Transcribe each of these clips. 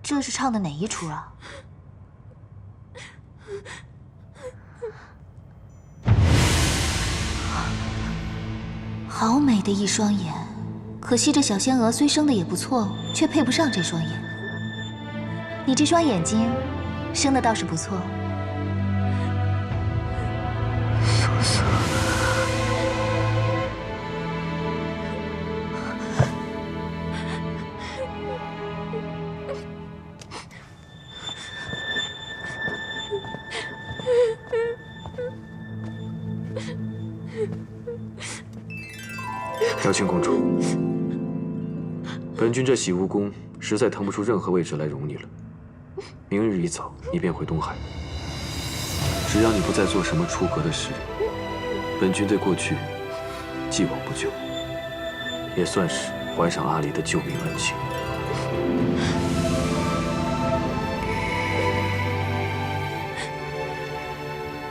这是唱的哪一出啊？好美的一双眼，可惜这小仙娥虽生的也不错，却配不上这双眼。你这双眼睛，生的倒是不错。苏苏。 妙清公主，本君这洗梧宫实在腾不出任何位置来容你了。明日一早，你便回东海。只要你不再做什么出格的事，本君对过去既往不咎，也算是还上阿离的救命恩情。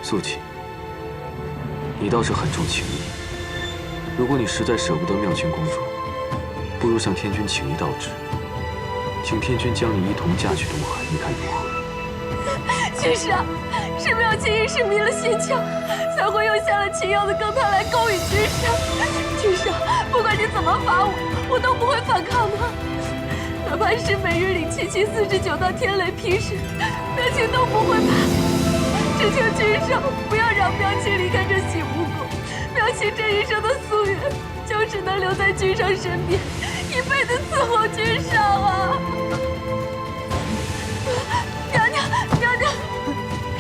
素锦，你倒是很重情义。 如果你实在舍不得妙清公主，不如向天君请一道旨，请天君将你一同嫁去东海，你看如何？君上，是妙清一时迷了心窍，才会用下了秦瑶的羹汤来勾引君上。君上，不管你怎么罚我，我都不会反抗的。哪怕是每日领7749道天雷劈石，妙清都不会怕。只求君上不要让妙清离开这洗梧宫。 妙清这一生的夙愿，就是能留在君上身边，一辈子伺候君上啊！娘娘，娘娘，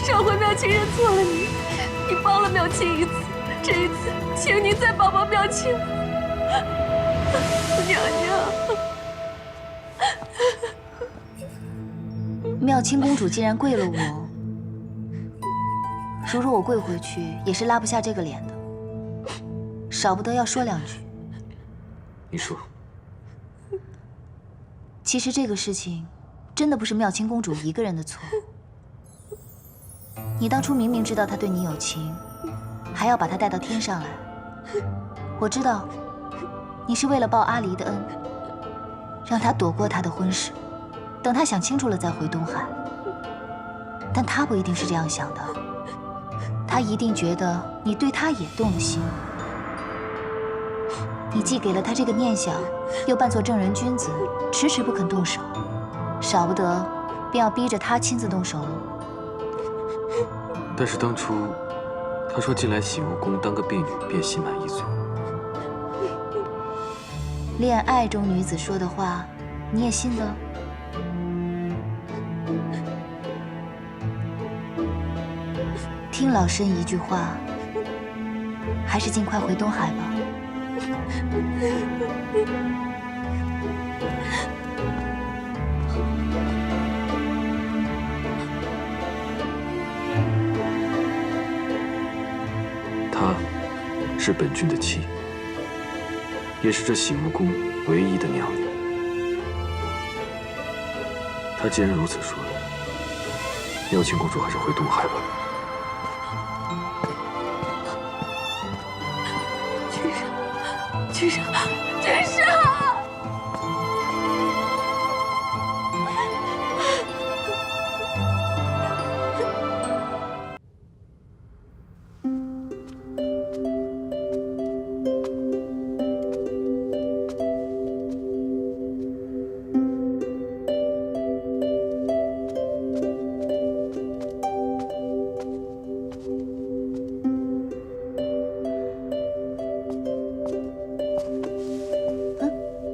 上回妙清认错了你，你帮了妙清一次，这一次，请您再帮帮妙清。娘娘，妙清公主既然跪了我，如若我跪回去，也是拉不下这个脸的。 少不得要说两句。你说，其实这个事情真的不是妙清公主一个人的错。你当初明明知道她对你有情，还要把她带到天上来。我知道，你是为了报阿离的恩，让她躲过她的婚事，等她想清楚了再回东海。但她不一定是这样想的，她一定觉得你对她也动了心。 你既给了他这个念想，又扮作正人君子，迟迟不肯动手，少不得便要逼着他亲自动手了。但是当初他说进来洗梧宫当个婢女便心满意足，恋爱中女子说的话，你也信的？听老身一句话，还是尽快回东海吧。 她是本君的妻，也是这洗梧宫唯一的娘娘。她既然如此说，妙清公主还是回东海吧。 君上，君上！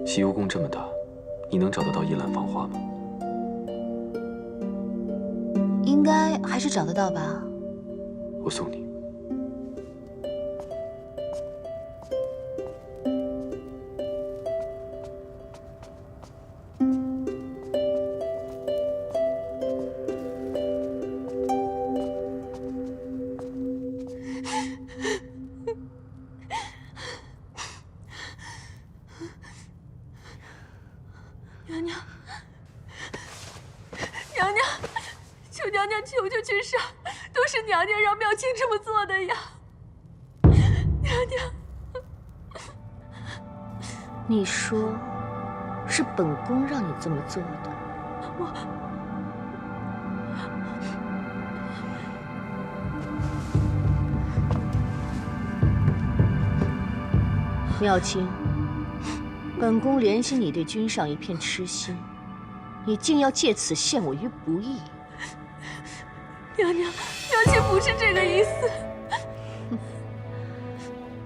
洗梧宫这么大，你能找得到一揽芳华吗？应该还是找得到吧。我送你。娘娘，娘娘，求娘娘求求君上，都是娘娘让妙清这么做的呀。娘娘，你说，是本宫让你这么做的？妙清，本宫怜惜你对君上一片痴心，你竟要借此陷我于不义。娘娘，妙卿不是这个意思。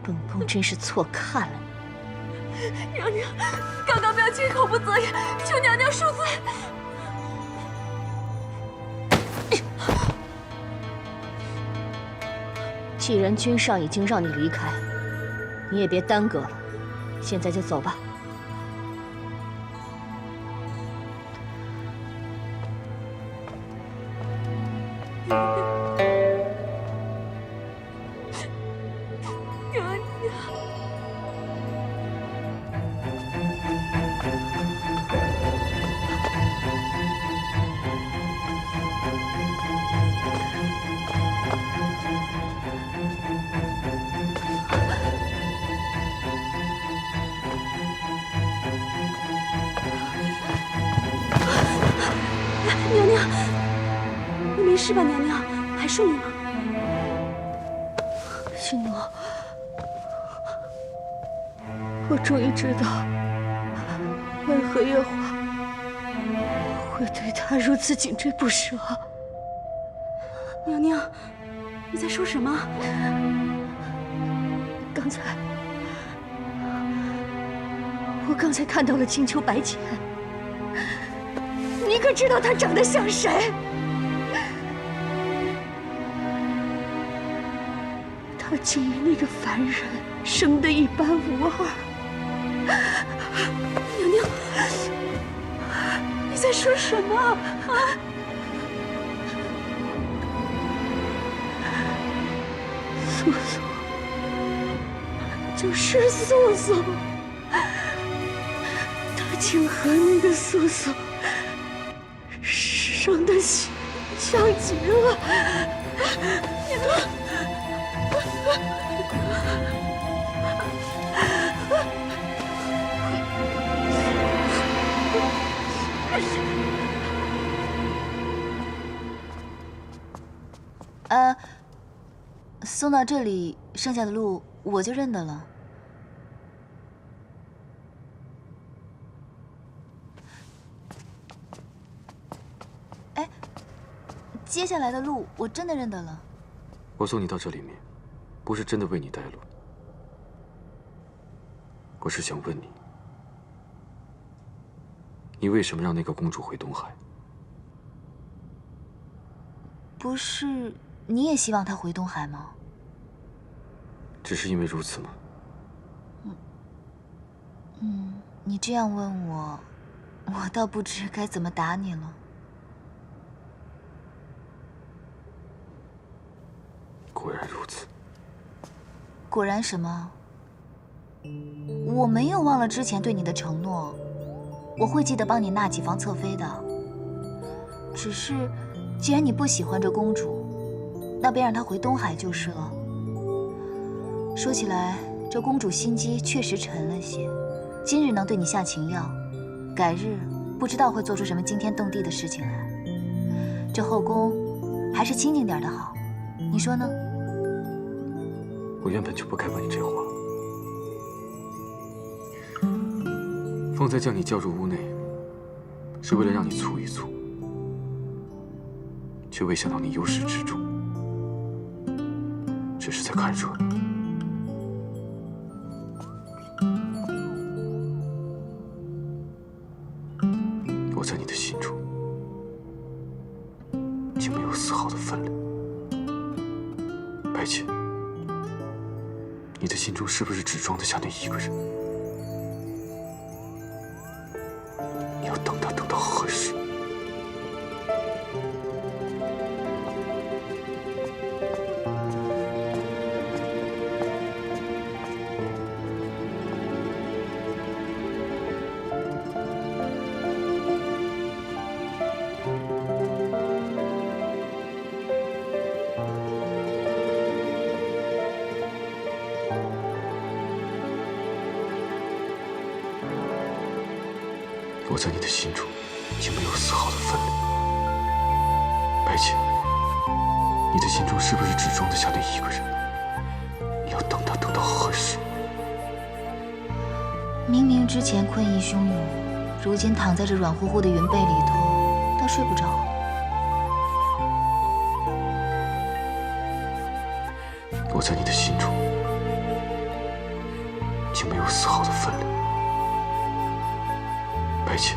本宫真是错看了你。娘娘，刚刚妙卿口不择言，求娘娘恕罪。既然君上已经让你离开，你也别耽搁了，现在就走吧。娘娘。娘娘，你没事吧？娘娘，还顺利吗？心诺，我终于知道，为何月华会对他如此紧追不舍。娘娘，你在说什么？我刚才看到了青丘白浅，你可知道他长得像谁？他竟与那个凡人生得一般无二。娘娘，你在说什么啊？素素，就是素素，他竟和那个素素生得像极了。娘娘。送到这里，剩下的路我就认得了。哎，接下来的路我真的认得了。我送你到这里面，不是真的为你带路，我是想问你，你为什么让那个公主回东海？不是你也希望她回东海吗？只是因为如此吗？你这样问我，我倒不知该怎么答你了。果然如此。果然什么？我没有忘了之前对你的承诺，我会记得帮你纳几房侧妃的。只是，既然你不喜欢这公主，那便让她回东海就是了。说起来，这公主心机确实沉了些，今日能对你下情药，改日不知道会做出什么惊天动地的事情来。这后宫还是清静点的好，你说呢？我原本就不该问你这话。方才将你叫入屋内，是为了让你蹙一蹙，却未想到你由始至终只是在看热闹。我在你的心中竟没有丝毫的分量。白浅，你的心中是不是只装得下那一个人？你要等他等到何时？我在你的心中竟没有丝毫的分量。白浅，你的心中是不是只装得下那一个人？你要等他等到何时？明明之前困意汹涌，如今躺在这软乎乎的云被里头，倒睡不着。我在你的心中，竟没有丝毫的分量。白浅，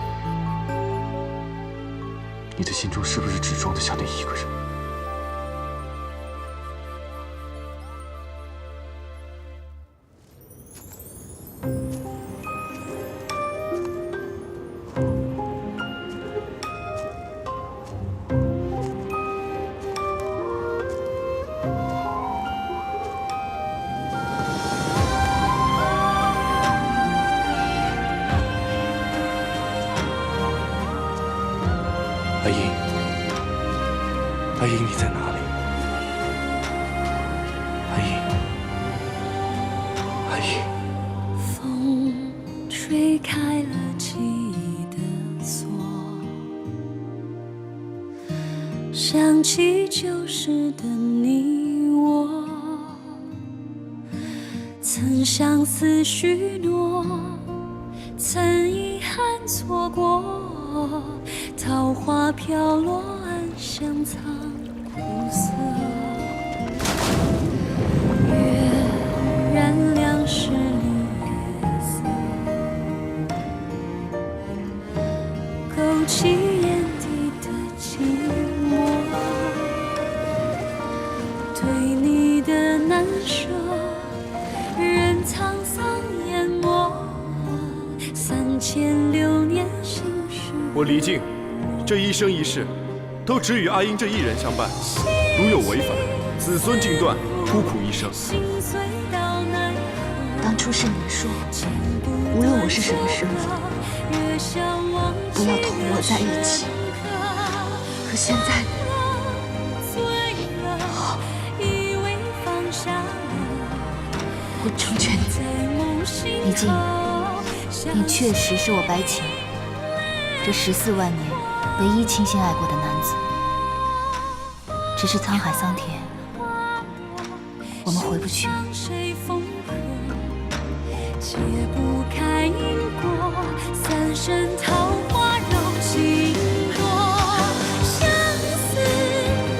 你的心中是不是只装得下那一个人？阿英，阿英，你在哪里？阿英，阿英。风吹开了记忆的锁，想起旧时的你我，曾相思许诺，曾遗憾错过。桃花飘落，暗香藏苦涩。月燃亮十里月色，勾起眼底的寂寞。对你的难舍，任沧桑淹没。3600年心事。我离境，这一生一世，都只与阿英这一人相伴。如有违反，子孙尽断，孤苦一生。当初是你说，无论我是什么身份，不要同我在一起。可现在，好，我成全你。李靖，你确实是我白浅这14万年唯一倾心爱过的男子。只是沧海桑田，我们回不去了。解不开因果，三生桃花柔情多，相思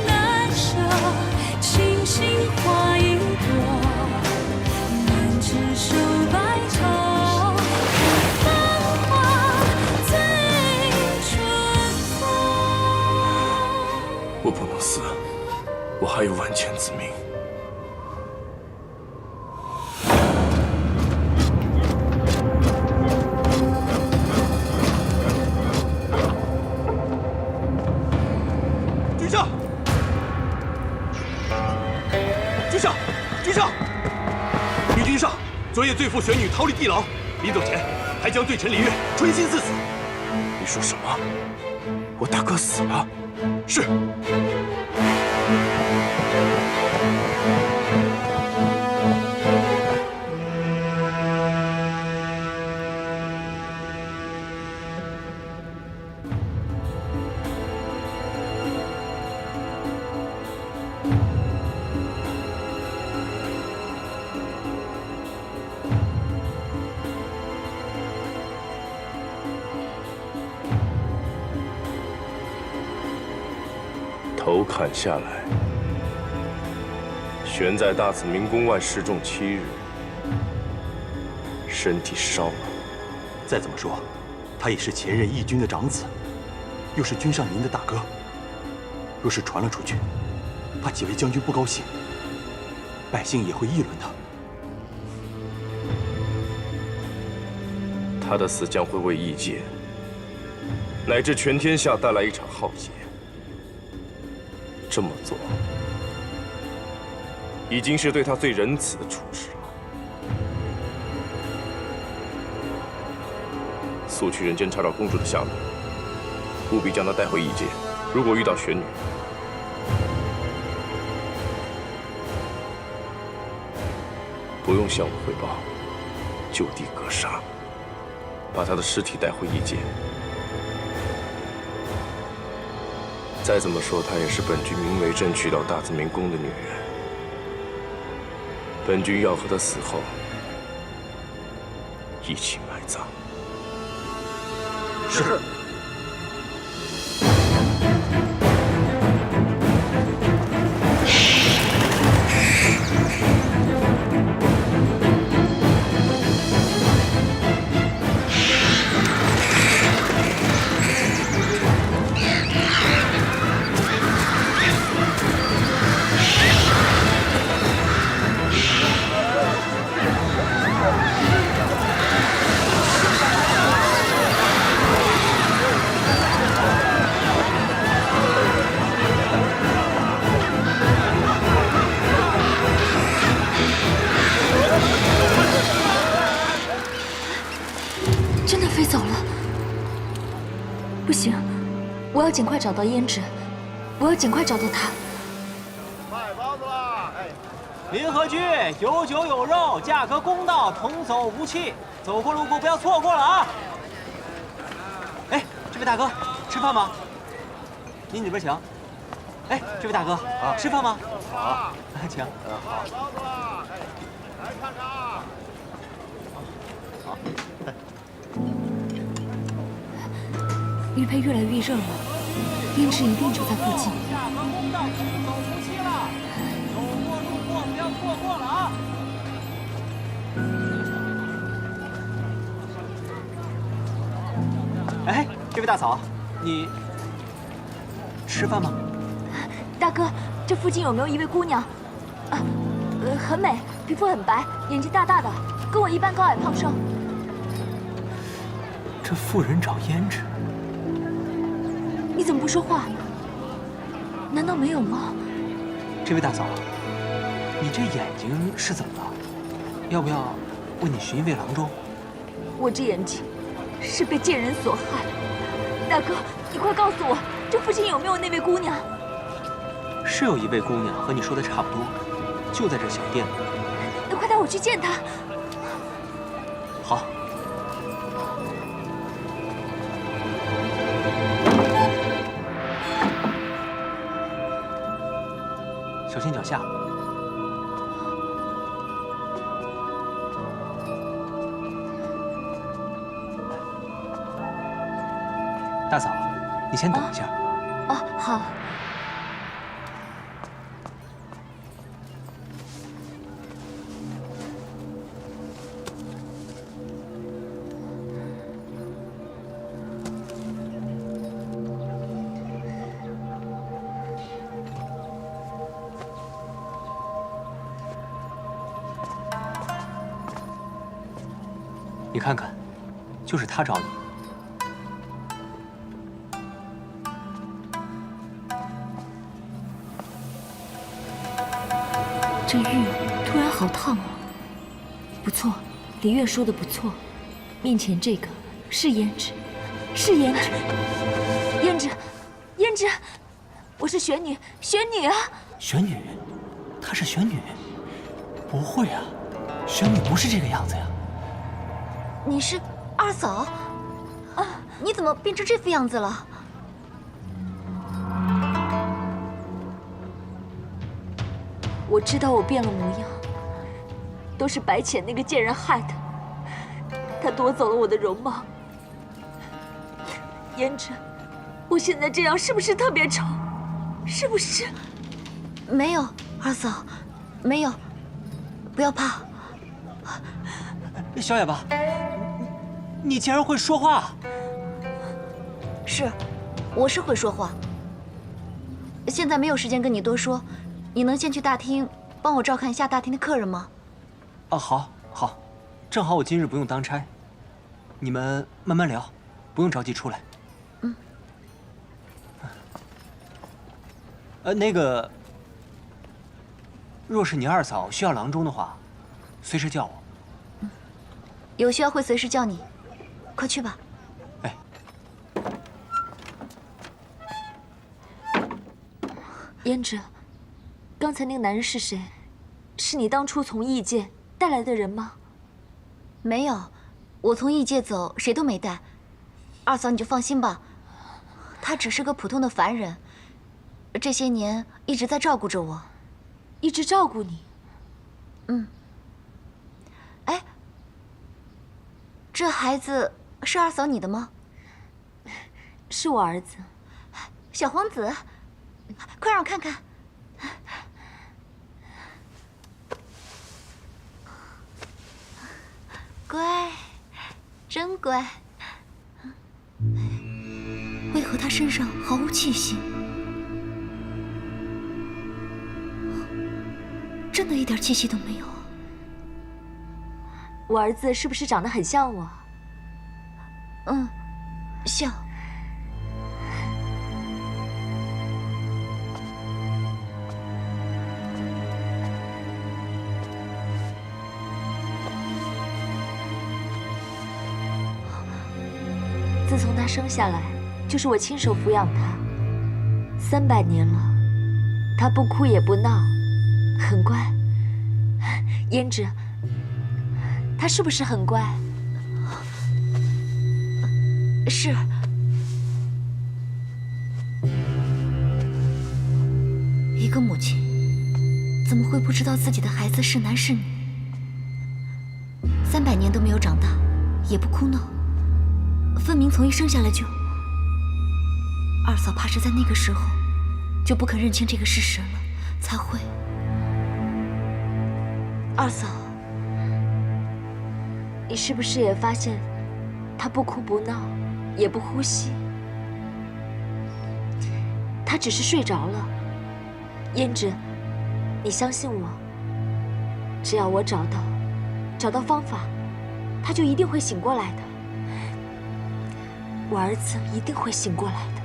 难舍，清心花一朵，难执手白头，繁华醉春风。我不能死，我还有万千子民。昨夜罪妇玄女逃离地牢，临走前还将罪臣李月春心似死。你说什么？我大哥死了？是。头砍下来，悬在大慈明宫外示众7日，身体烧了。再怎么说，他也是前任义军的长子，又是君上您的大哥。若是传了出去，怕几位将军不高兴，百姓也会议论他。他的死将会为异界乃至全天下带来一场浩劫。这么做，已经是对他最仁慈的处置了。速去人间查找公主的下落，务必将她带回异界。如果遇到玄女，不用向我汇报，就地格杀，把她的尸体带回异界。再怎么说，她也是本君明为朕娶到大慈明宫的女人。本君要和她死后一起埋葬。是。我要尽快找到胭脂，我要尽快找到她。卖包子啦！哎，临河居有酒有肉，价格公道，童叟无欺。走过路过不要错过了啊！哎，这位大哥，吃饭吗？您里边请。哎，这位大哥，吃饭吗？好，请。好。包子啦！哎，来看看啊！好。玉佩越来越热了，胭脂一定就在附近。价格公道，童叟无欺了。走过路过不要错过了啊！哎，这位大嫂，你吃饭吗？大哥，这附近有没有一位姑娘？很美，皮肤很白，眼睛大大的，跟我一般高矮胖瘦。这妇人找胭脂。你怎么不说话？难道没有吗？这位大嫂，你这眼睛是怎么了？要不要为你寻一位郎中？我这眼睛是被贱人所害。大哥，你快告诉我，这附近有没有那位姑娘？是有一位姑娘和你说的差不多，就在这小店里。那快带我去见她。好。小心脚下。大嫂，你先等一下。哦，好。你看看，就是他找你。这玉突然好烫啊！不错，李月说的不错，面前这个是胭脂，是胭脂，胭脂，胭脂，我是玄女，玄女啊！玄女，她是玄女？不会啊，玄女不是这个样子呀。你是二嫂？啊，你怎么变成这副样子了？我知道我变了模样，都是白浅那个贱人害的。他夺走了我的容貌。胭脂，我现在这样是不是特别丑？是不是？没有，二嫂，没有，不要怕。小哑巴，你竟然会说话！是，我是会说话。现在没有时间跟你多说，你能先去大厅帮我照看一下大厅的客人吗？啊，好，好，正好我今日不用当差，你们慢慢聊，不用着急出来。嗯。那个，若是你二嫂需要郎中的话，随时叫我。有需要会随时叫你，快去吧。哎，胭脂，刚才那个男人是谁？是你当初从异界带来的人吗？没有，我从异界走，谁都没带。二嫂你就放心吧，他只是个普通的凡人，这些年一直在照顾着我，一直照顾你。哎，这孩子是二嫂你的吗？是我儿子，小皇子，快让我看看。乖，真乖。为何他身上毫无气息？真的一点气息都没有。我儿子是不是长得很像我？像。自从他生下来，就是我亲手抚养他，300年了，他不哭也不闹，很乖。胭脂，他是不是很乖？是。一个母亲怎么会不知道自己的孩子是男是女？300年都没有长大，也不哭闹，分明从一生下来就……二嫂怕是在那个时候就不肯认清这个事实了，才会……二嫂，你是不是也发现，他不哭不闹，也不呼吸？他只是睡着了。胭脂，你相信我，只要我找到方法，他就一定会醒过来的。我儿子一定会醒过来的。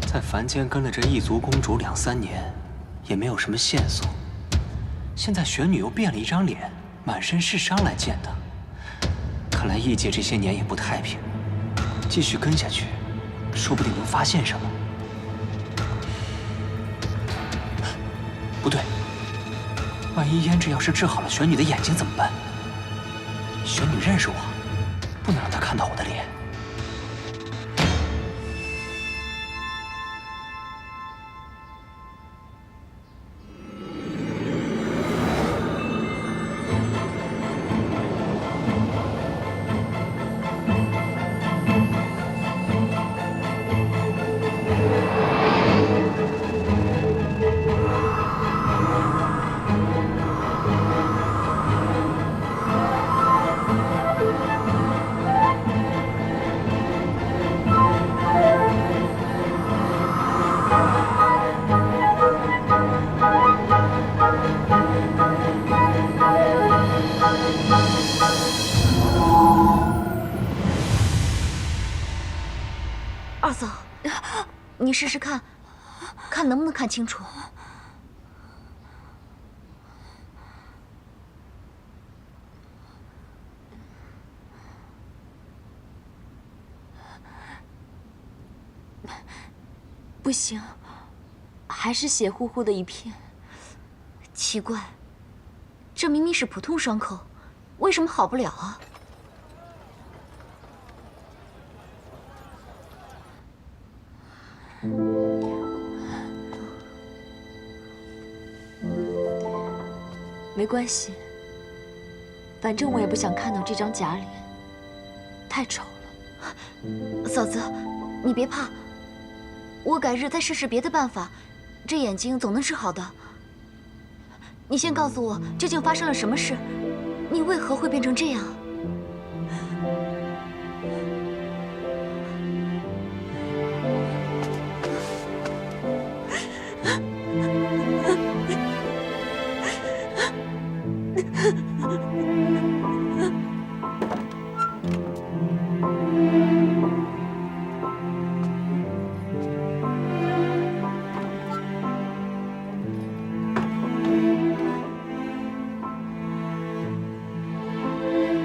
在凡间跟了这异族公主2、3年，也没有什么线索。现在玄女又变了一张脸，满身是伤来见他。看来异界这些年也不太平，继续跟下去，说不定能发现什么。不对，万一胭脂要是治好了玄女的眼睛怎么办？玄女认识我，不能让她看到我的脸。二嫂，你试试看，看能不能看清楚。不行，还是血乎乎的一片。奇怪，这明明是普通伤口，为什么好不了啊？没关系，反正我也不想看到这张假脸，太丑了。嫂子，你别怕，我改日再试试别的办法，这眼睛总能治好的。你先告诉我，究竟发生了什么事？你为何会变成这样？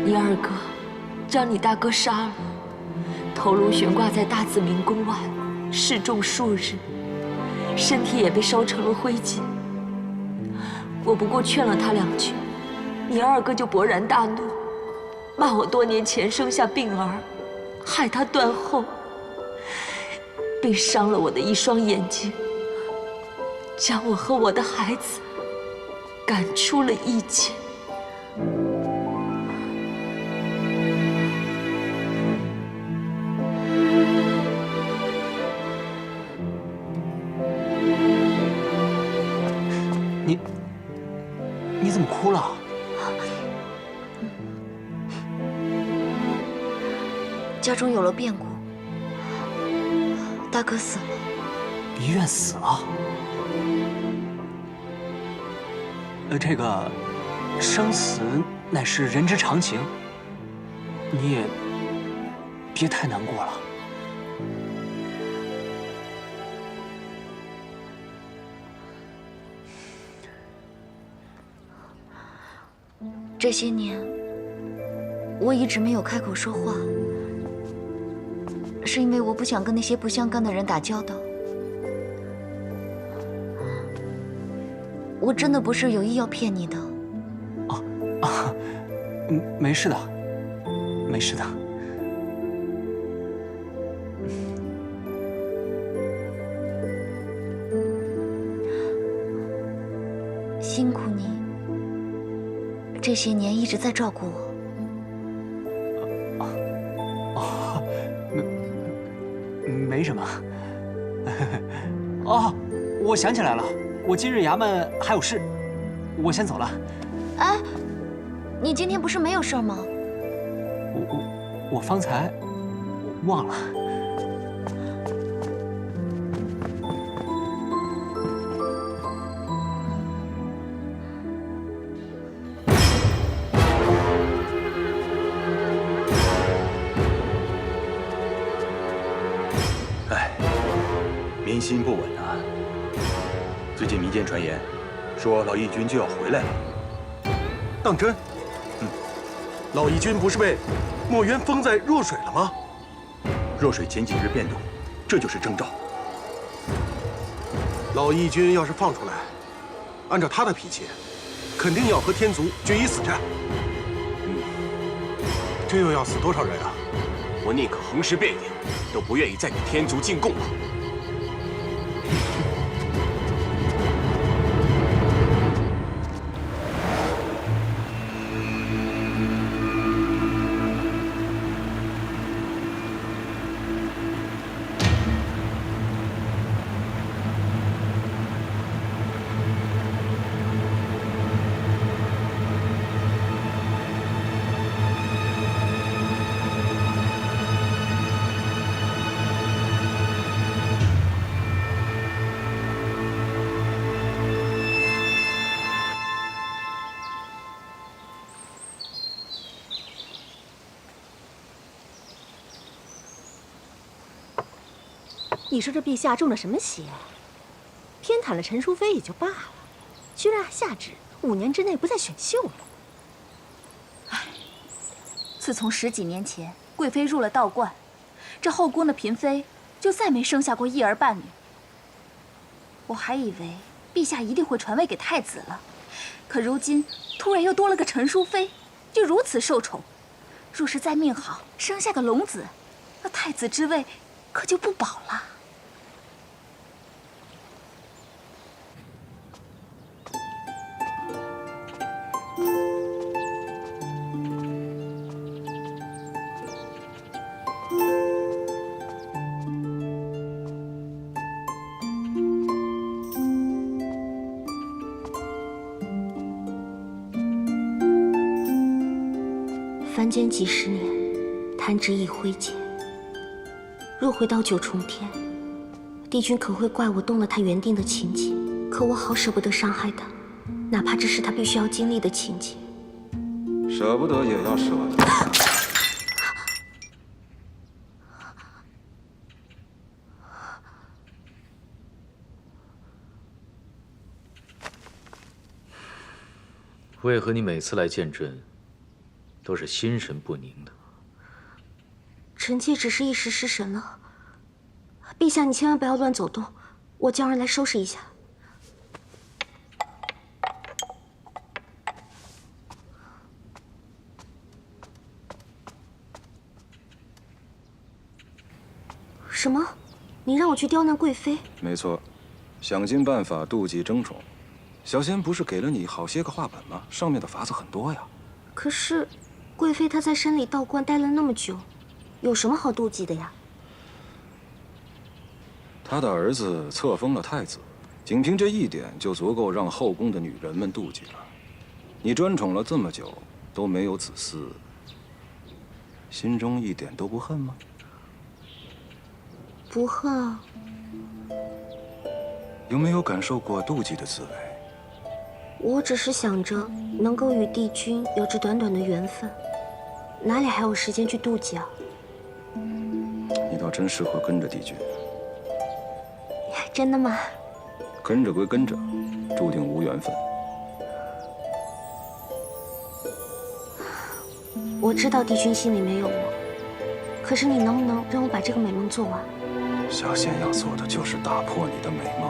你二哥将你大哥杀了，头颅悬挂在大紫明宫外，示众数日，身体也被烧成了灰烬。我不过劝了他2句，你二哥就勃然大怒，骂我多年前生下病儿，害他断后，并伤了我的一双眼睛，将我和我的孩子赶出了异界。你怎么哭了？家中有了变故，大哥死了。医院死了。这个生死乃是人之常情，你也别太难过了。这些年，我一直没有开口说话，是因为我不想跟那些不相干的人打交道。我真的不是有意要骗你的。没事的，没事的。辛苦你这些年一直在照顾我。没什么。哦，我想起来了，我今日衙门还有事，我先走了。哎，你今天不是没有事吗？我方才忘了。民心不稳啊！最近民间传言，说老义军就要回来了。当真？老义军不是被墨渊封在弱水了吗？弱水前几日变动，这就是征兆。老义军要是放出来，按照他的脾气，肯定要和天族决一死战。这又要死多少人啊？我宁可横尸遍野，都不愿意再与天族进贡了。你说这陛下中了什么邪？偏袒了陈淑妃也就罢了，居然还下旨5年之内不再选秀了。唉，自从10几年前贵妃入了道观，这后宫的嫔妃就再没生下过一儿半女。我还以为陛下一定会传位给太子了，可如今突然又多了个陈淑妃，就如此受宠。若是再命好，生下个龙子，那太子之位可就不保了。凡间几十年，弹指一挥间。若回到9重天，帝君可会怪我动了他原定的情节？可我好舍不得伤害他，哪怕这是他必须要经历的情节。舍不得也要舍得。为何你每次来见朕，都是心神不宁的？臣妾只是一时失神了。陛下，你千万不要乱走动，我叫人来收拾一下。什么？你让我去刁难贵妃？没错，想尽办法妒忌争宠。小仙不是给了你好些个话本吗？上面的法子很多呀。可是，贵妃她在山里道观待了那么久，有什么好妒忌的呀？他的儿子册封了太子，仅凭这一点就足够让后宫的女人们妒忌了。你专宠了这么久，都没有子嗣，心中一点都不恨吗？不恨啊。有没有感受过妒忌的滋味？我只是想着能够与帝君有着短短的缘分，哪里还有时间去妒忌啊？你倒真适合跟着帝君。真的吗？跟着归跟着，注定无缘分。我知道帝君心里没有我，可是你能不能让我把这个美梦做完？小仙要做的就是打破你的美梦。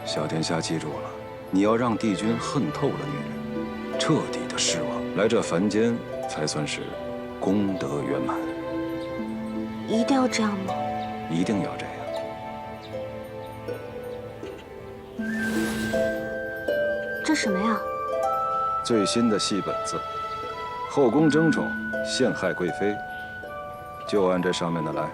小殿下记住了，你要让帝君恨透了女人，彻底的失望，来这凡间才算是功德圆满。一定要这样吗？一定要这样。这什么呀？最新的戏本子，后宫争宠，陷害贵妃，就按这上面的来。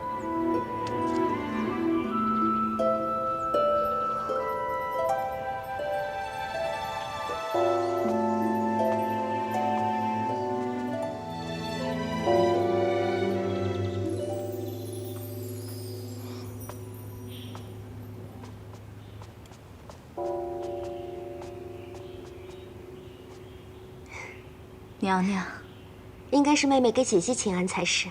娘娘，应该是妹妹给姐姐请安才是。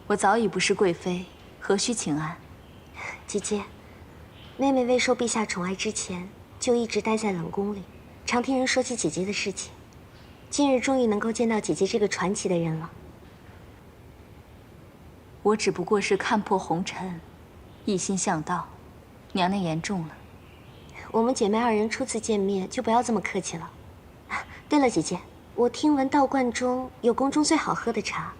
我早已不是贵妃，何须请安？姐姐，妹妹未受陛下宠爱之前，就一直待在冷宫里，常听人说起姐姐的事情。今日终于能够见到姐姐这个传奇的人了。我只不过是看破红尘，一心向道，娘娘言重了。我们姐妹二人初次见面，就不要这么客气了。对了，姐姐。我听闻道观中有宫中最好喝的茶，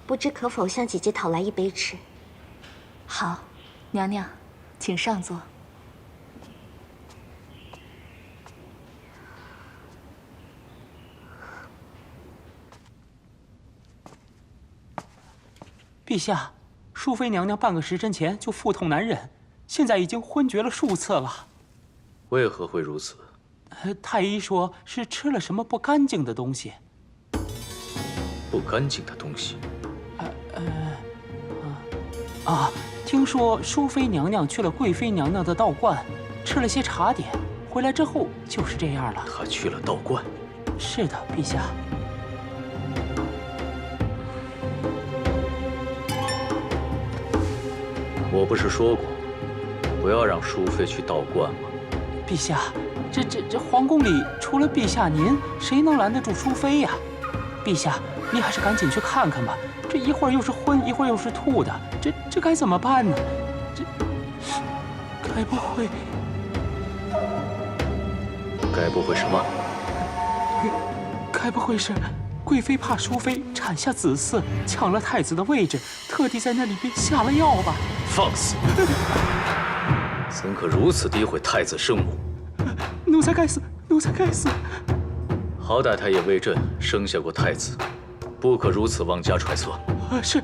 不知可否向姐姐讨来一杯吃？好，娘娘，请上座。陛下，淑妃娘娘半个时辰前就腹痛难忍，现在已经昏厥了数次了。为何会如此？太医说是吃了什么不干净的东西。不干净的东西？听说淑妃娘娘去了贵妃娘娘的道观，吃了些茶点，回来之后就是这样了。她去了道观？是的，陛下。我不是说过，不要让淑妃去道观吗？陛下，这皇宫里除了陛下您，谁能拦得住淑妃呀？陛下，您还是赶紧去看看吧。这一会儿又是昏，一会儿又是吐的，这该怎么办呢？该不会什么？该不会是贵妃怕淑妃产下子嗣，抢了太子的位置，特地在那里边下了药吧？放肆！怎可如此诋毁太子圣母？奴才该死，奴才该死！好歹他也为朕生下过太子，不可如此妄加揣测。是。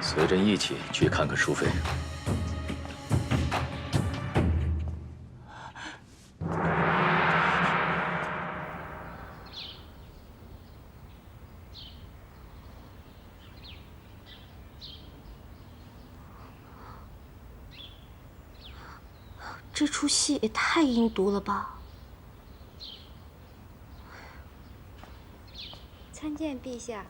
随朕一起去看看淑妃。这出戏也太阴毒了吧！参见陛下。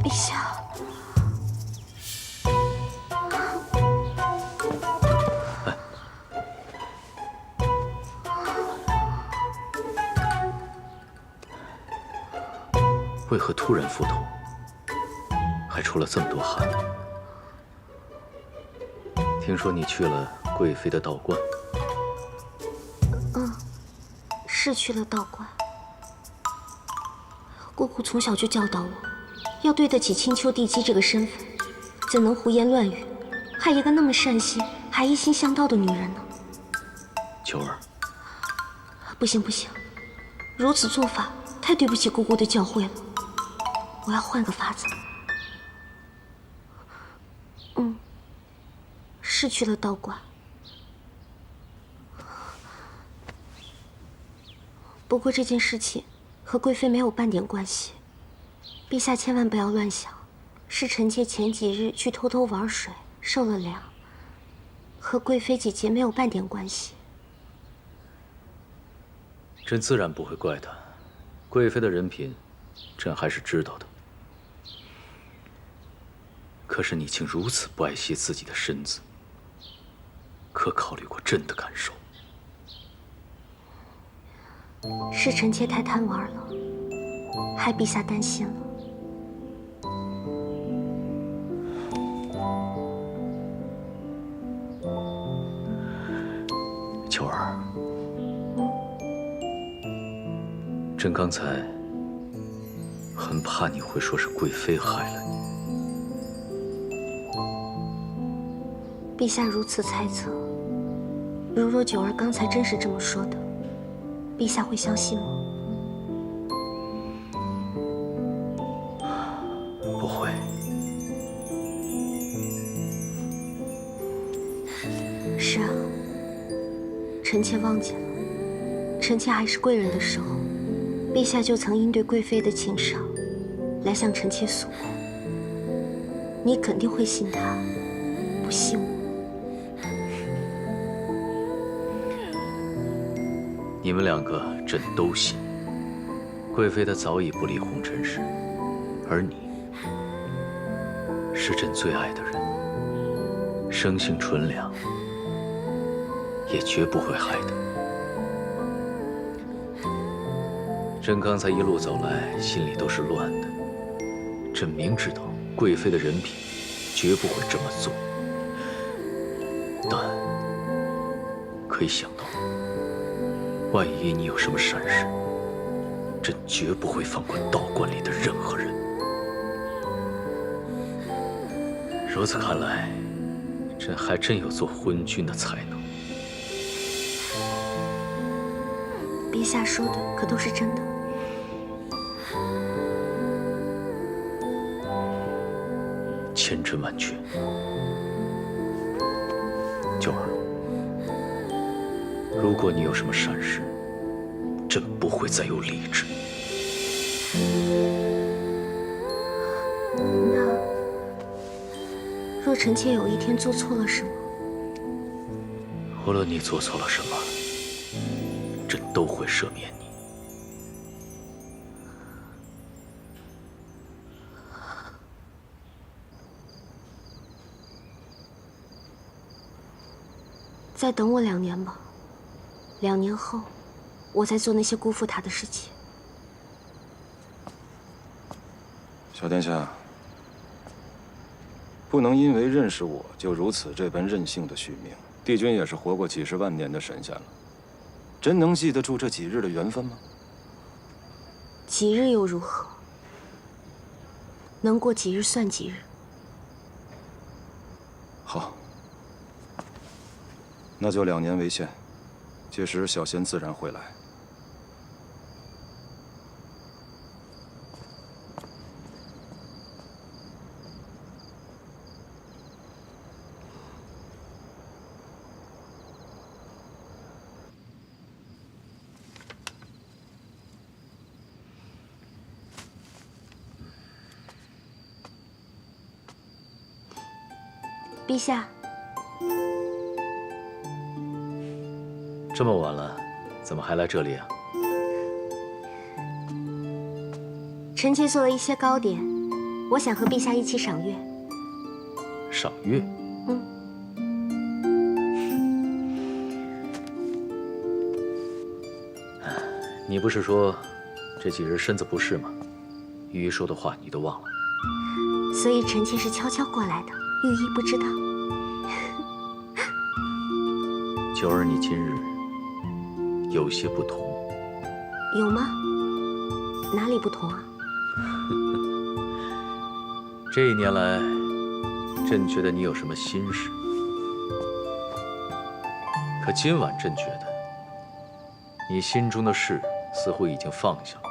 陛下。为何突然腹痛，还出了这么多汗？听说你去了贵妃的道观。是去了道观。姑姑从小就教导我，要对得起青丘帝姬这个身份，怎能胡言乱语，害一个那么善心还一心向道的女人呢？秋儿，不行不行，如此做法太对不起姑姑的教诲了。我要换个法子。是去了道观。不过这件事情和贵妃没有半点关系，陛下千万不要乱想，是臣妾前几日去偷偷玩水，受了凉，和贵妃姐姐没有半点关系。朕自然不会怪她，贵妃的人品，朕还是知道的。可是你竟如此不爱惜自己的身子，可考虑过朕的感受？是臣妾太贪玩了，害陛下担心了。秋儿，朕刚才很怕你会说是贵妃害了你。陛下如此猜测，如若九儿刚才真是这么说的，陛下会相信吗？不会。是啊，臣妾忘记了，臣妾还是贵人的时候，陛下就曾因对贵妃的情伤，来向臣妾诉苦。你肯定会信他，不信我。你们两个朕都信。贵妃她早已不理红尘事，而你是朕最爱的人，生性纯良，也绝不会害的。朕刚才一路走来，心里都是乱的。朕明知道贵妃的人品绝不会这么做，但可以想到，万一你有什么闪失，朕绝不会放过道观里的任何人。如此看来，朕还真有做昏君的才能。陛下说的可都是真的。千真万确。九儿，如果你有什么闪失，朕不会再有理智。那若臣妾有一天做错了什么，无论你做错了什么，朕都会赦免你。再等我2年吧，2年后，我再做那些辜负他的事情。小殿下，不能因为认识我就如此这般任性的续命。帝君也是活过几十万年的神仙了，真能记得住这几日的缘分吗？几日又如何？能过几日算几日。好，那就2年为限，届时小仙自然会来。陛下，这么晚了，怎么还来这里啊？臣妾做了一些糕点，我想和陛下一起赏月。赏月？你不是说这几日身子不适吗？玉衣说的话你都忘了？所以臣妾是悄悄过来的，玉衣不知道。九儿，你今日有些不同。有吗？哪里不同啊？这一年来，朕觉得你有什么心事，可今晚朕觉得，你心中的事似乎已经放下了，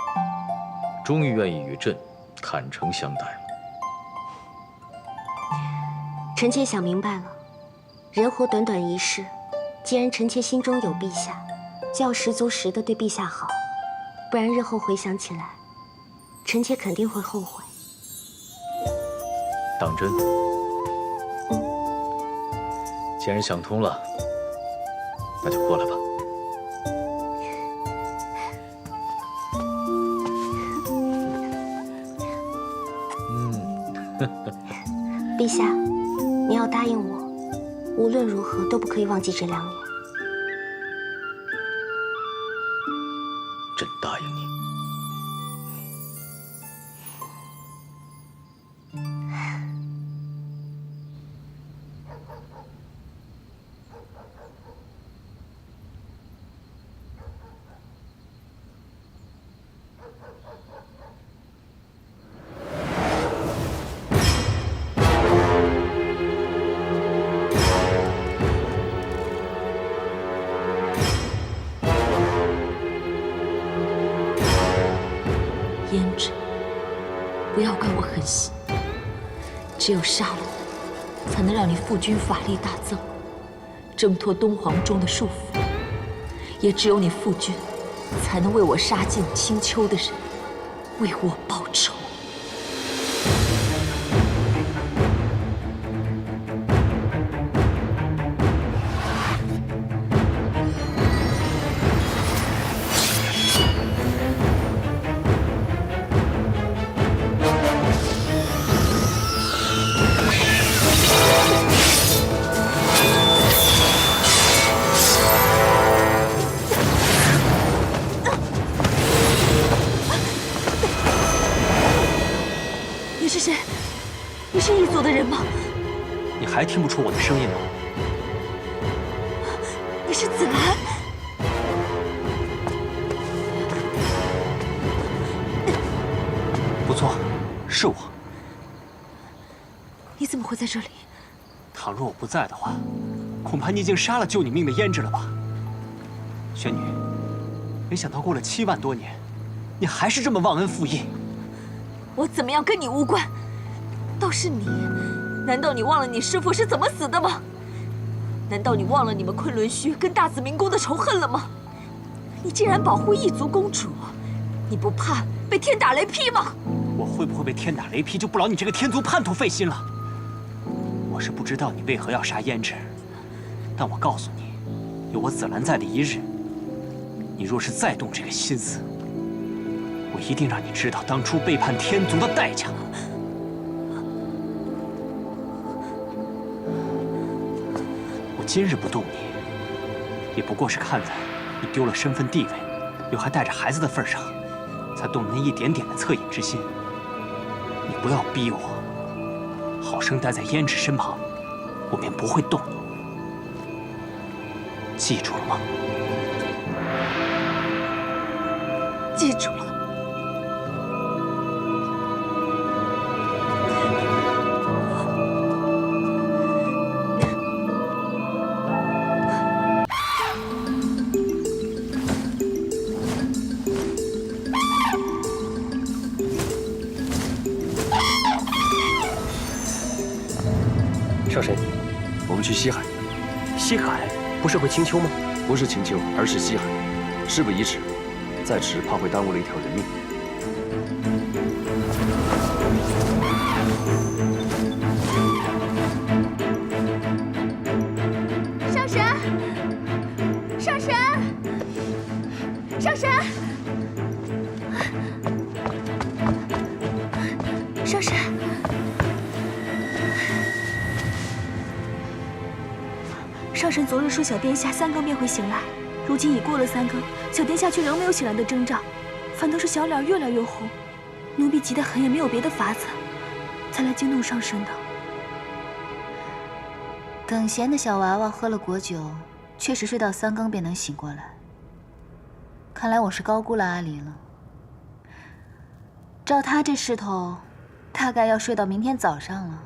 终于愿意与朕坦诚相待了。臣妾想明白了，人活短短一世，既然臣妾心中有陛下，就要十足十的对陛下好，不然日后回想起来，臣妾肯定会后悔。当真？既然想通了，那就过来吧。陛下，你要答应我，无论如何都不可以忘记这2年。朕答应你。胭脂，不要怪我狠心，只有杀了我，才能让你父君法力大增，挣脱东皇钟的束缚。也只有你父君，才能为我杀尽青丘的人，为我报仇。你是谁？你是异族的人吗？你还听不出我的声音吗？你是紫兰。不错，是我。你怎么会在这里？倘若我不在的话，恐怕你已经杀了救你命的胭脂了吧？玄女，没想到过了7万多年，你还是这么忘恩负义。我怎么样跟你无关，倒是你，难道你忘了你师父是怎么死的吗？难道你忘了你们昆仑虚跟大紫明宫的仇恨了吗？你竟然保护异族公主，你不怕被天打雷劈吗？我会不会被天打雷劈，就不劳你这个天族叛徒费心了。我是不知道你为何要杀胭脂，但我告诉你，有我紫兰在的一日，你若是再动这个心思，我一定让你知道当初背叛天族的代价。我今日不动你，也不过是看在你丢了身份地位，又还带着孩子的份上，才动那一点点的恻隐之心。你不要逼我，好生待在胭脂身旁，我便不会动你。记住了吗？记住了。上神，我们去西海。西海不是回青丘吗？不是青丘，而是西海。事不宜迟，再迟怕会耽误了一条人命。上神，上神，上神，上神。上神昨日说小殿下3更便会醒来，如今已过了3更，小殿下却仍没有醒来的征兆，反倒是小脸越来越红。奴婢急得很，也没有别的法子，才来惊动上神的。等闲的小娃娃喝了果酒，确实睡到3更便能醒过来。看来我是高估了阿离了。照他这势头，大概要睡到明天早上了。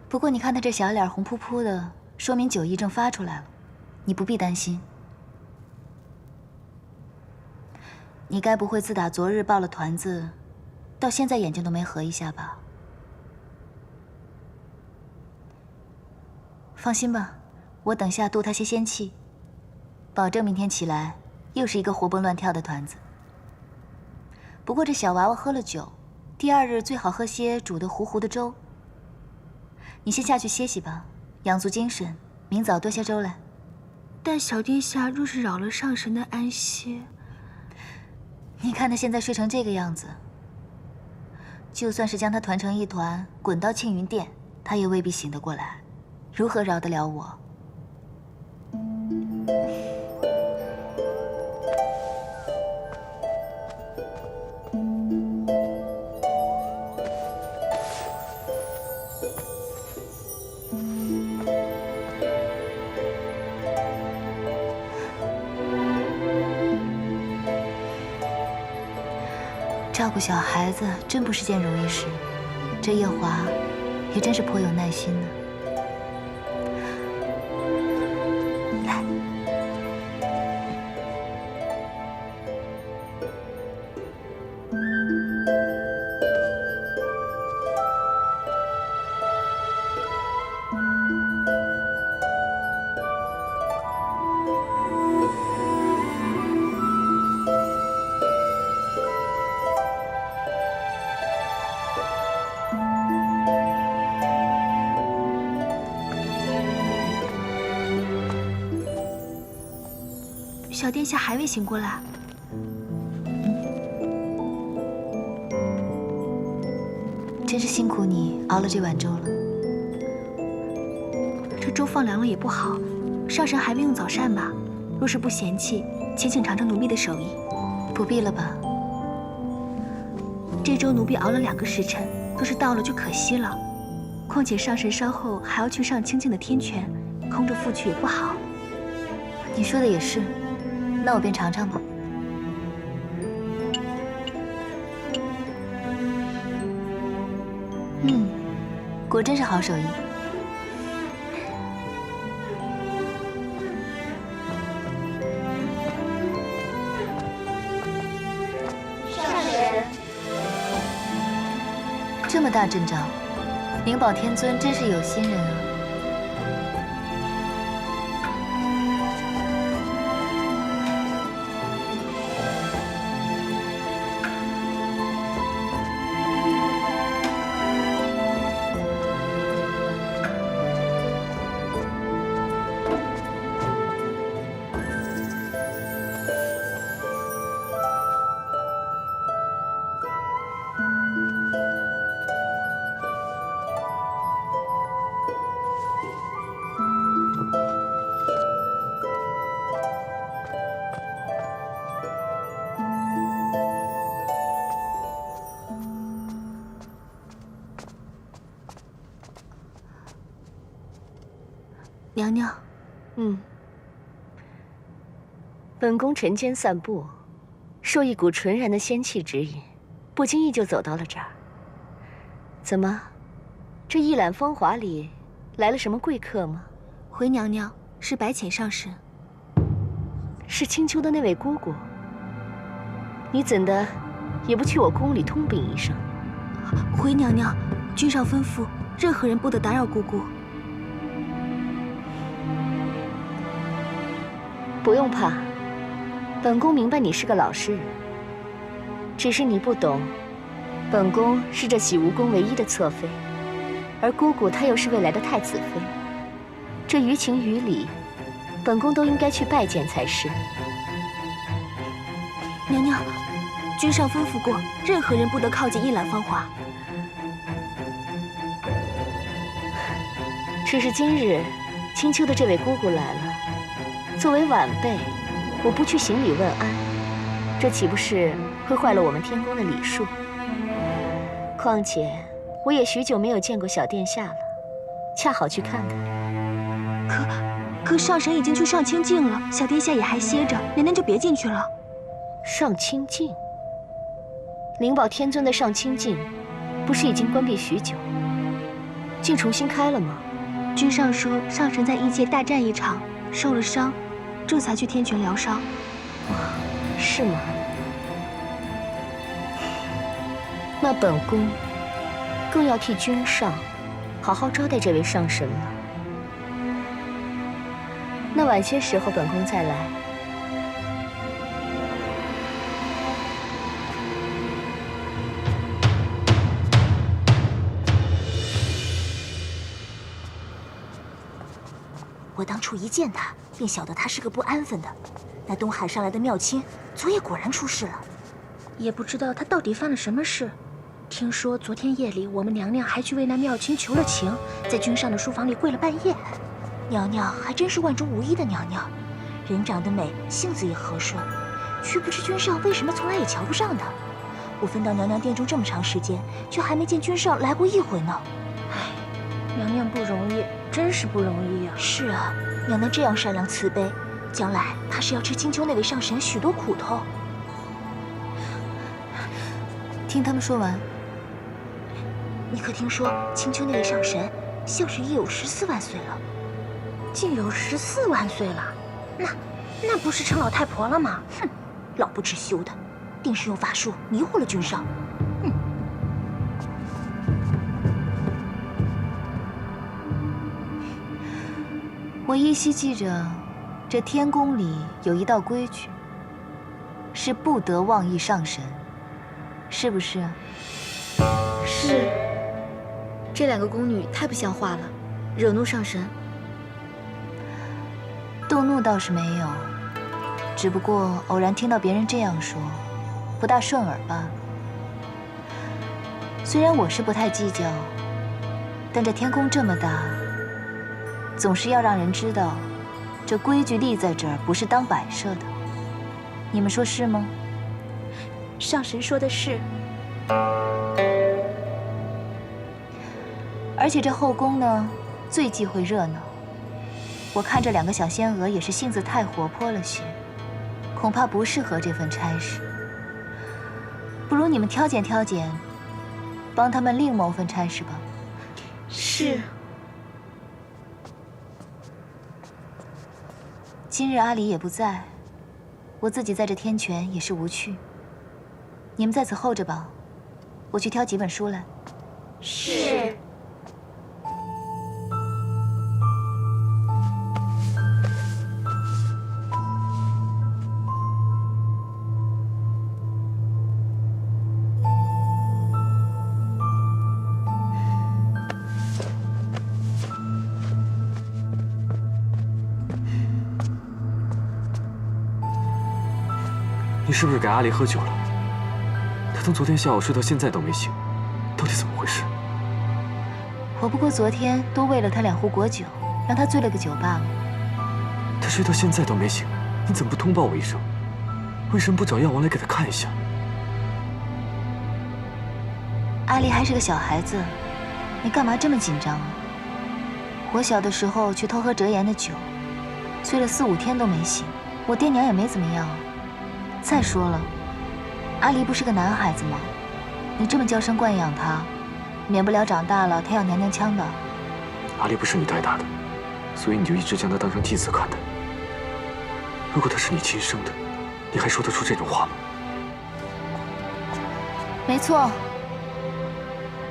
不过你看他这小脸红扑扑的，说明酒意正发出来了，你不必担心。你该不会自打昨日抱了团子，到现在眼睛都没合一下吧？放心吧，我等下渡他些仙气，保证明天起来又是一个活蹦乱跳的团子。不过这小娃娃喝了酒，第2日最好喝些煮得糊糊的粥。你先下去歇息吧，养足精神，明早多些粥来。但小殿下若是扰了上神的安歇，你看他现在睡成这个样子，就算是将他团成一团，滚到庆云殿，他也未必醒得过来，如何饶得了我？照顾小孩子真不是件容易事，这夜华也真是颇有耐心呢。来，小殿下还未醒过来。真是辛苦你熬了这碗粥了。这粥放凉了也不好，上神还未用早膳吧？若是不嫌弃，且请尝尝奴婢的手艺。不必了吧？这粥奴婢熬了2个时辰，若是倒了就可惜了。况且上神稍后还要去上清静的天泉，空着复去也不好。你说的也是，那我便尝尝吧。果真是好手艺。上人，这么大阵仗，灵宝天尊真是有心人啊。娘娘，本宫晨间散步，受一股纯然的仙气指引，不经意就走到了这儿。怎么，这一览风华里来了什么贵客吗？回娘娘，是白浅上神。是青丘的那位姑姑。你怎的也不去我宫里通禀一声？回娘娘，君上吩咐，任何人不得打扰姑姑。不用怕，本宫明白你是个老实人，只是你不懂，本宫是这洗梧宫唯一的侧妃，而姑姑她又是未来的太子妃，这于情于理，本宫都应该去拜见才是。娘娘，君上吩咐过，任何人不得靠近一览芳华。只是今日青丘的这位姑姑来了。作为晚辈，我不去行礼问安，这岂不是会坏了我们天宫的礼数？况且我也许久没有见过小殿下了，恰好去看看。可上神已经去上清境了，小殿下也还歇着，娘娘就别进去了。上清境？灵宝天尊的上清境，不是已经关闭许久，竟重新开了吗？君上说上神在异界大战一场，受了伤，这才去天泉疗伤。是吗？那本宫更要替君上好好招待这位上神了。那晚些时候本宫再来。我当初一见他，便晓得他是个不安分的。那东海上来的妙卿，昨夜果然出事了。也不知道他到底犯了什么事。听说昨天夜里，我们娘娘还去为那妙卿求了情，在君上的书房里跪了半夜。娘娘还真是万中无一的娘娘，人长得美，性子也和顺，却不知君上为什么从来也瞧不上她。我分到娘娘殿中这么长时间，却还没见君上来过一回呢。唉，娘娘不容易，真是不容易呀。是啊，娘娘这样善良慈悲，将来怕是要吃青丘那位上神许多苦头。听他们说完，你可听说青丘那位上神，像是已有14万岁了？竟有14万岁了，那不是成老太婆了吗？哼，老不知羞的，定是用法术迷惑了君上。我依稀记着，这天宫里有一道规矩，是不得妄议上神，是不是？是。这2个宫女太不像话了，惹怒上神。动怒倒是没有，只不过偶然听到别人这样说，不大顺耳罢了。虽然我是不太计较，但这天宫这么大，总是要让人知道，这规矩立在这儿不是当摆设的。你们说是吗？上神说的是。而且这后宫呢，最忌讳热闹。我看这2个小仙娥也是性子太活泼了些，恐怕不适合这份差事。不如你们挑拣挑拣，帮他们另谋份差事吧。是。今日阿离也不在，我自己在这天泉也是无趣。你们在此候着吧，我去挑几本书来。是。你是不是给阿离喝酒了？他从昨天下午睡到现在都没醒，到底怎么回事？我不过昨天多喂了他2壶果酒，让他醉了个酒罢了。他睡到现在都没醒，你怎么不通报我一声？为什么不找药王来给他看一下？阿离还是个小孩子，你干嘛这么紧张啊？我小的时候去偷喝折颜的酒，醉了4、5天都没醒，我爹娘也没怎么样。再说了，阿离不是个男孩子吗？你这么娇生惯养他，免不了长大了他要娘娘腔的。阿离不是你带大的，所以你就一直将他当成继子看待。如果他是你亲生的，你还说得出这种话吗？没错，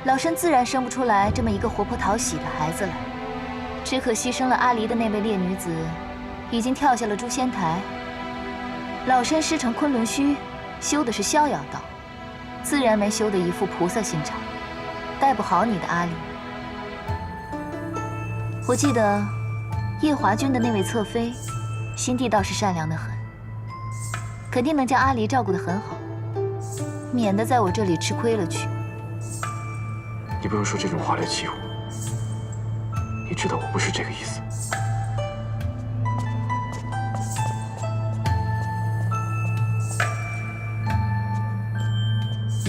老身自然生不出来这么一个活泼讨喜的孩子来。只可惜生了阿离的那位烈女子，已经跳下了诛仙台。老身师承昆仑虚，修的是逍遥道，自然没修得一副菩萨心肠，带不好你的阿离。我记得夜华君的那位侧妃，心地倒是善良的很，肯定能将阿离照顾得很好，免得在我这里吃亏了去。你不用说这种话来气我，你知道我不是这个意思。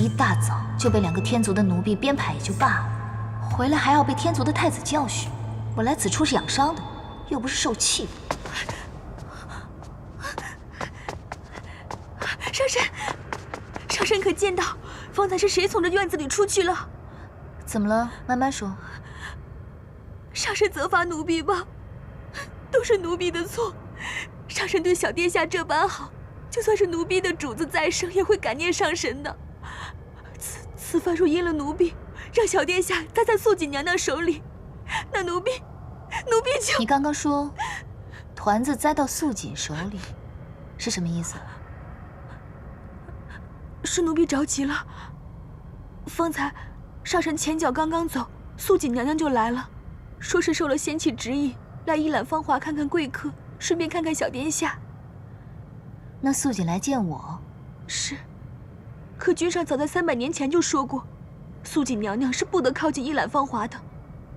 一大早就被2个天族的奴婢编排也就罢了，回来还要被天族的太子教训。我来此处是养伤的，又不是受气的。上神，上神可见到方才是谁从这院子里出去了？怎么了？慢慢说。上神责罚奴婢吧，都是奴婢的错。上神对小殿下这般好，就算是奴婢的主子再生，也会感念上神的。此番若因了奴婢，让小殿下栽在素锦娘娘手里，那奴婢就……你刚刚说团子栽到素锦手里，是什么意思？是奴婢着急了。方才上神前脚刚刚走，素锦娘娘就来了，说是受了仙气指引，来一览芳华看看贵客，顺便看看小殿下。那素锦来见我？是。可君上早在300年前就说过，素锦娘娘是不得靠近一览芳华的。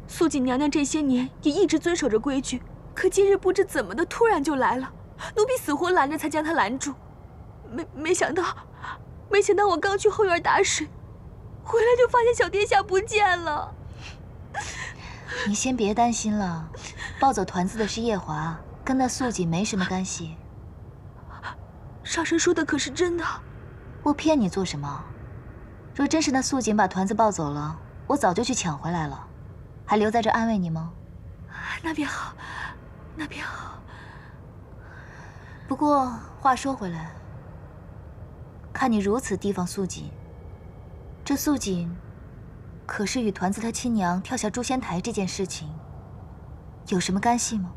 素锦娘娘这些年也一直遵守着规矩，可今日不知怎么的突然就来了，奴婢死活拦着才将她拦住。没想到我刚去后院打水，回来就发现小殿下不见了。你先别担心了，抱走团子的是夜华，跟那素锦没什么干系。上神说的可是真的？我骗你做什么？若真是那素锦把团子抱走了，我早就去抢回来了，还留在这安慰你吗？那便好，那便好。不过话说回来，看你如此提防素锦，这素锦可是与团子他亲娘跳下诛仙台这件事情有什么干系吗？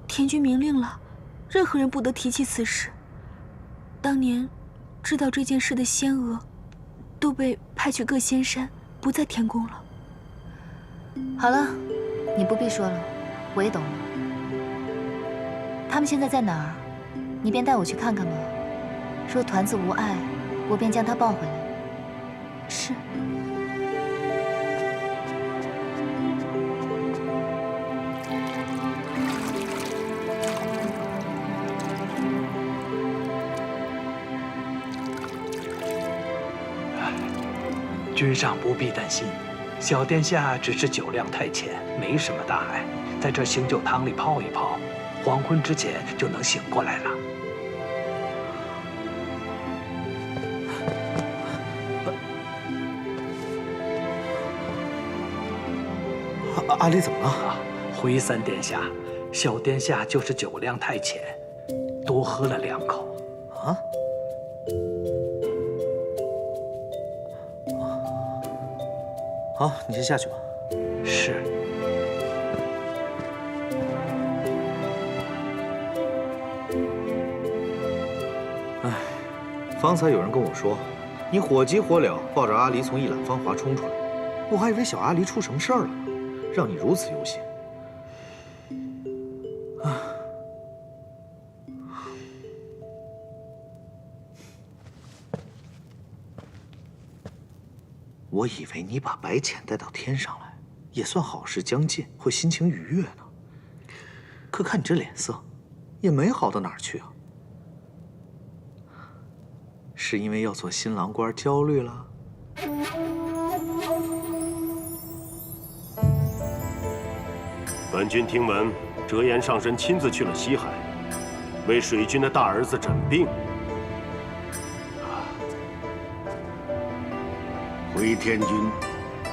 天君明令了，任何人不得提起此事。当年知道这件事的仙娥，都被派去各仙山，不在天宫了。好了，你不必说了，我也懂了。他们现在在哪儿？你便带我去看看吧。若团子无碍，我便将他抱回来。是。君上不必担心，小殿下只是酒量太浅，没什么大碍，在这醒酒汤里泡一泡，黄昏之前就能醒过来了。阿离怎么了？回三殿下，小殿下就是酒量太浅，多喝了2口。啊？好，你先下去吧。是。哎，方才有人跟我说，你火急火燎抱着阿离从一览芳华冲出来，我还以为小阿离出什么事儿了呢，让你如此忧心。啊。我以为你把白浅带到天上来，也算好事将近，会心情愉悦呢。可看你这脸色，也没好到哪儿去啊。是因为要做新郎官焦虑了？本君听闻，折颜上神亲自去了西海，为水君的大儿子诊病。回天君，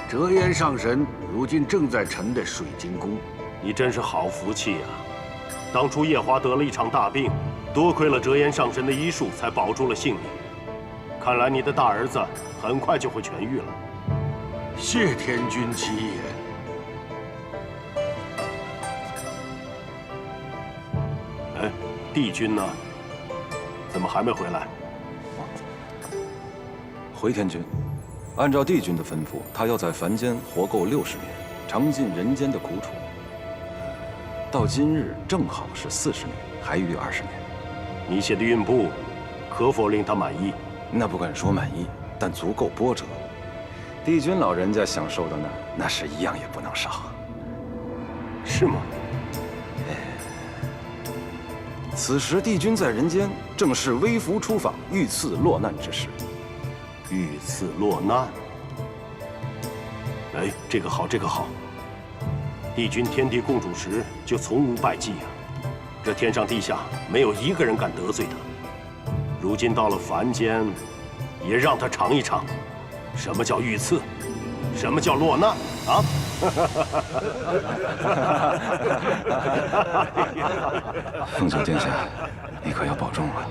折颜上神如今正在臣的水晶宫。你真是好福气呀！当初夜华得了一场大病，多亏了折颜上神的医术，才保住了性命。看来你的大儿子很快就会痊愈了。谢天君吉言。哎，帝君呢？怎么还没回来？回天君，按照帝君的吩咐，他要在凡间活够60年，尝尽人间的苦楚。到今日正好是40年，还余20年。你写的运布，可否令他满意？那不敢说满意，但足够波折。帝君老人家享受的呢，那是一样也不能少。是吗？此时帝君在人间，正是微服出访、遇刺落难之时。遇刺落难。哎，这个好，这个好。帝君天地共主时就从无败绩啊，这天上地下没有一个人敢得罪他。如今到了凡间，也让他尝一尝，什么叫遇刺，什么叫落难啊！凤九殿下，你可要保重了。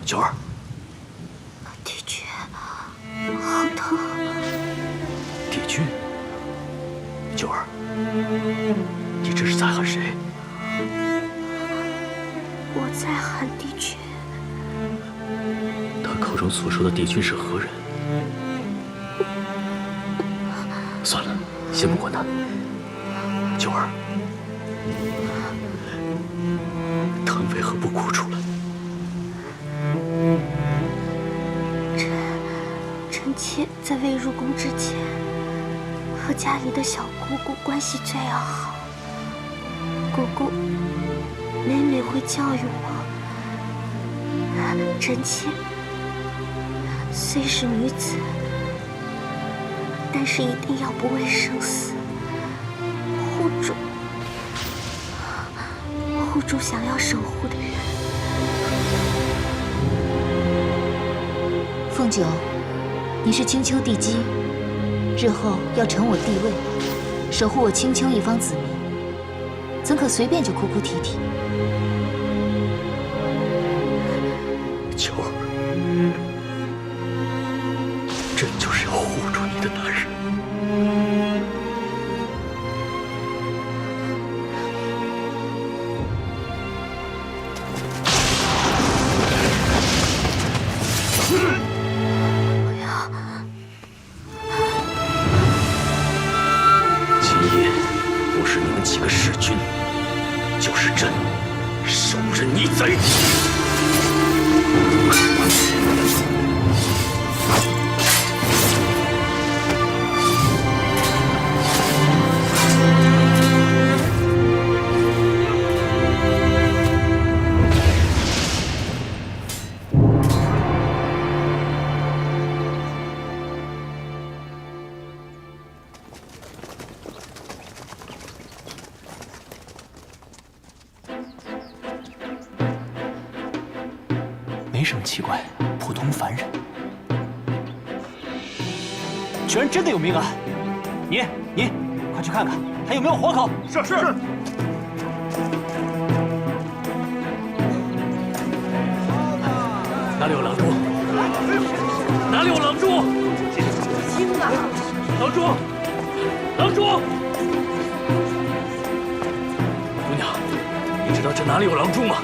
九儿，帝君，好疼！帝君，九儿，你这是在喊谁？我在喊帝君。他口中所说的帝君是何人？算了，先不管他。九儿，疼为何不哭出来？臣妾在未入宫之前，和家里的小姑姑关系最要好。姑姑每每会教育我，臣妾虽是女子，但是一定要不畏生死，护住想要守护的人。凤九，你是青丘帝姬，日后要承我帝位，守护我青丘一方子民，怎可随便就哭哭啼啼？九儿，朕就是要护住你的男人。今夜不是你们几个弑君，就是朕手刃逆贼。没什么奇怪，普通凡人。居然真的有命案！你快去看看，还有没有活口？是。哪里有狼蛛？哪里有狼蛛？轻啊！狼蛛！狼蛛！姑娘，你知道这哪里有狼蛛吗？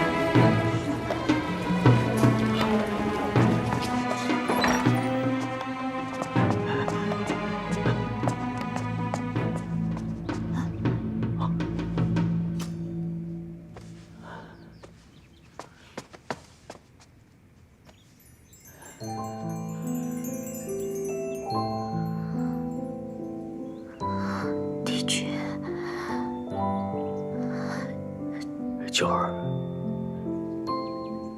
帝君，九儿，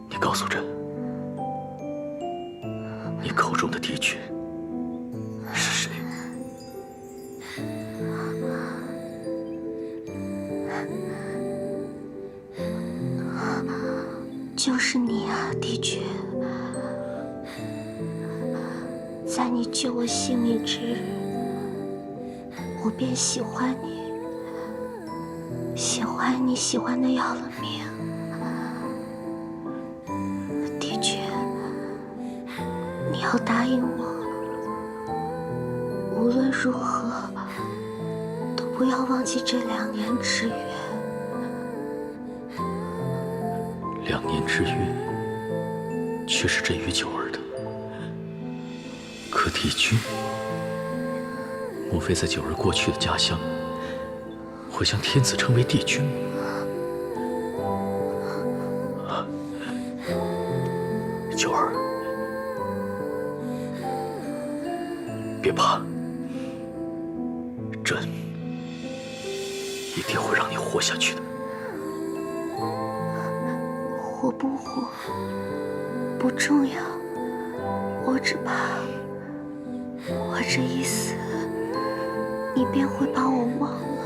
你告诉朕，你口中的帝君是谁？就是你啊，帝君。在你救我性命之日，我便喜欢你，喜欢你喜欢的要了命。帝君，你要答应我，无论如何都不要忘记这2年之约。2年之约，却是朕与九儿的。可帝君，莫非在九儿过去的家乡，会将天子称为帝君吗？九儿，别怕，朕一定会让你活下去的。活不活不重要，我只怕我这一死，你便会把我忘了。